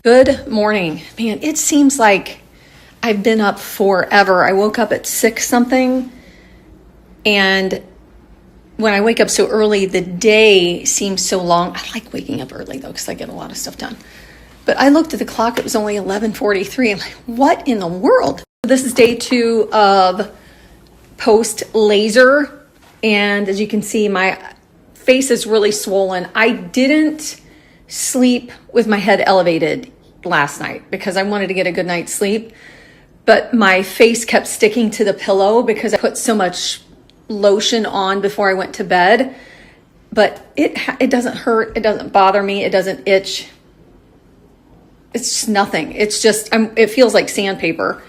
Good morning. Man, it seems like I've been up forever. I woke up at 6 something, and when I wake up so early, the day seems so long. I like waking up early though, because I get a lot of stuff done. But I looked at the clock, it was only 11:43. I'm like, what in the world? This is day 2 of post laser, and as you can see, my face is really swollen. I didn't sleep with my head elevated last night because I wanted to get a good night's sleep, but my face kept sticking to the pillow because I put so much lotion on before I went to bed. But it doesn't hurt, it doesn't bother me, it doesn't itch. It's just nothing. It's just it feels like sandpaper,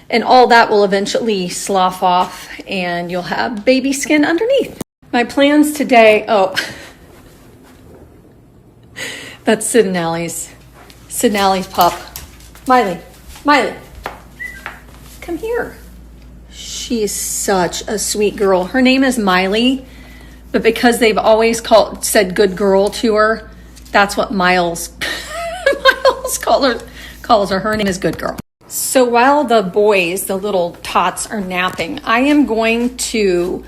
and all that will eventually slough off and you'll have baby skin underneath. My plans today, that's Sid and Allie's pup. Miley, come here. She's such a sweet girl. Her name is Miley, but because they've always said good girl to her, that's what Miles calls her. Her name is Good Girl. So while the boys, the little tots, are napping, I am going to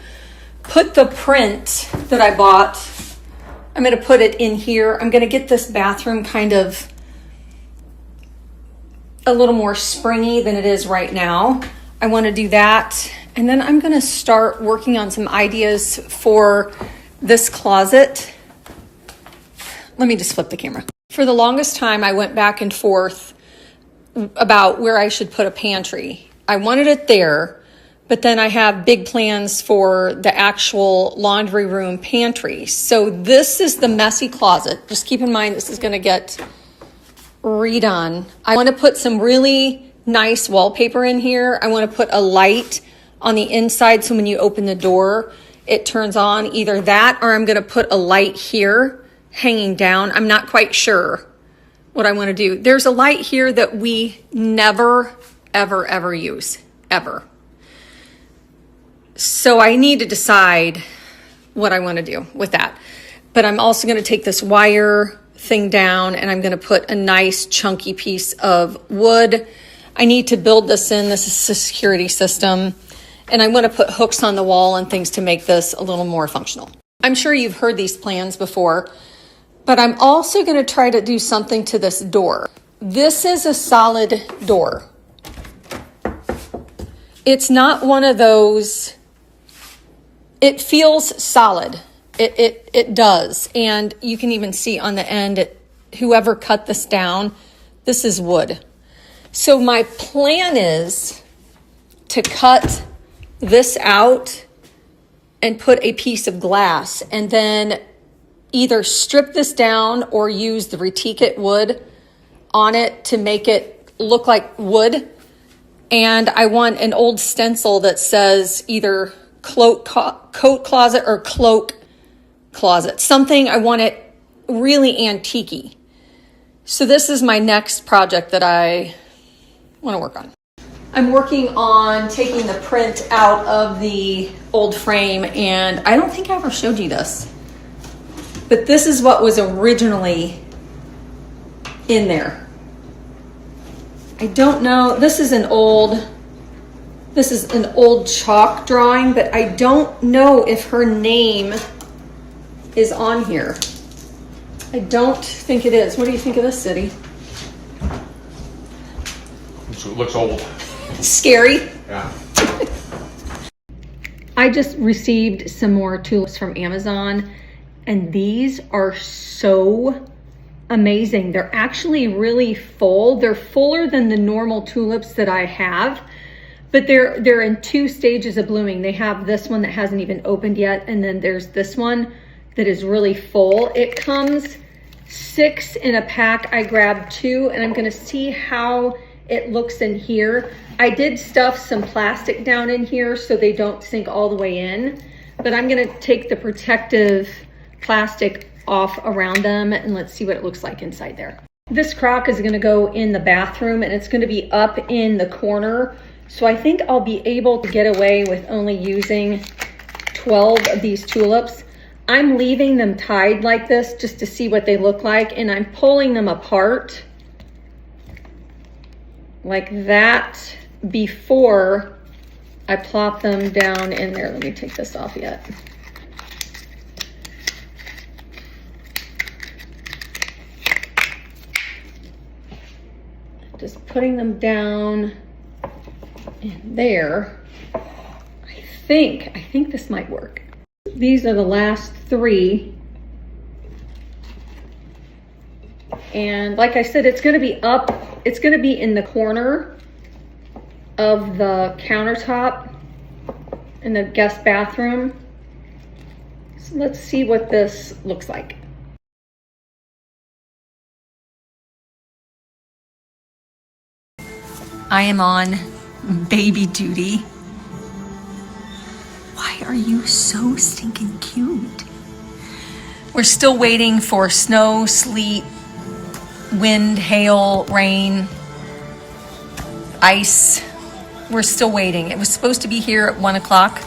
put the print that I bought, I'm going to put it in here. I'm going to get this bathroom kind of a little more springy than it is right now. I want to do that. And then I'm going to start working on some ideas for this closet. Let me just flip the camera. For the longest time, I went back and forth about where I should put a pantry. I wanted it there, but then I have big plans for the actual laundry room pantry. So this is the messy closet. Just keep in mind, this is going to get redone. I want to put some really nice wallpaper in here. I want to put a light on the inside so when you open the door, it turns on. Either that or I'm going to put a light here hanging down. I'm not quite sure what I want to do. There's a light here that we never, ever use, ever. So I need to decide what I want to do with that. But I'm also going to take this wire thing down and I'm going to put a nice chunky piece of wood. I need to build this in. This is a security system. And I want to put hooks on the wall and things to make this a little more functional. I'm sure you've heard these plans before, but I'm also going to try to do something to this door. This is a solid door. It's not one of those, it feels solid. It does. And you can even see on the end, whoever cut this down, this is wood. So my plan is to cut this out and put a piece of glass and then either strip this down or use the LTKit wood on it to make it look like wood. And I want an old stencil that says either coat closet or cloak closet. Something, I want it really antique-y. So this is my next project that I want to work on. I'm working on taking the print out of the old frame, and I don't think I ever showed you this, but this is what was originally in there. I don't know, this is an old chalk drawing, but I don't know if her name is on here. I don't think it is. What do you think of this, City? It looks old. Scary. Yeah. I just received some more tulips from Amazon, and these are so amazing. They're actually really full. They're fuller than the normal tulips that I have, but they're in 2 stages of blooming. They have this one that hasn't even opened yet, and then there's this one that is really full. It comes 6 in a pack. I grabbed 2, and I'm gonna see how it looks in here. I did stuff some plastic down in here so they don't sink all the way in, but I'm gonna take the protective plastic off around them and let's see what it looks like inside there. This crock is gonna go in the bathroom and it's gonna be up in the corner. So I think I'll be able to get away with only using 12 of these tulips. I'm leaving them tied like this just to see what they look like, and I'm pulling them apart like that before I plop them down in there. Let me take this off yet. Just putting them down in there. I think this might work. These are the last 3. And like I said, it's going to be up, it's going to be in the corner of the countertop in the guest bathroom. So let's see what this looks like. I am on baby duty. Why are you so stinking cute? We're still waiting for snow, sleet, wind, hail, rain, ice. We're still waiting. It was supposed to be here at 1 o'clock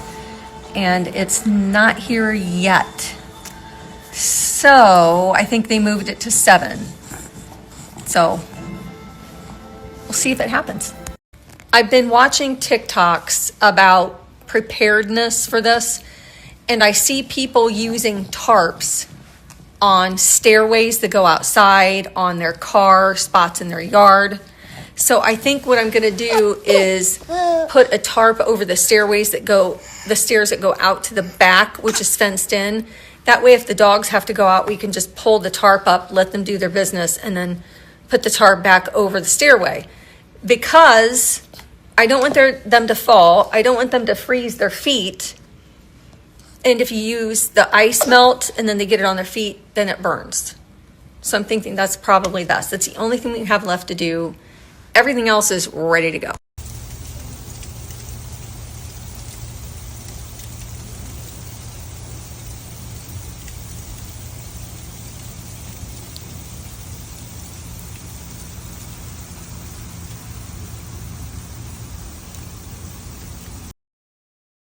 and it's not here yet. So I think they moved it to 7. So we'll see if it happens. I've been watching TikToks about preparedness for this, and I see people using tarps on stairways that go outside, on their car, spots in their yard. So I think what I'm gonna do is put a tarp over the stairs that go out to the back, which is fenced in. That way, if the dogs have to go out, we can just pull the tarp up, let them do their business, and then put the tarp back over the stairway. Because I don't want them to fall. I don't want them to freeze their feet. And if you use the ice melt and then they get it on their feet, then it burns. So I'm thinking that's probably best. That's the only thing we have left to do. Everything else is ready to go.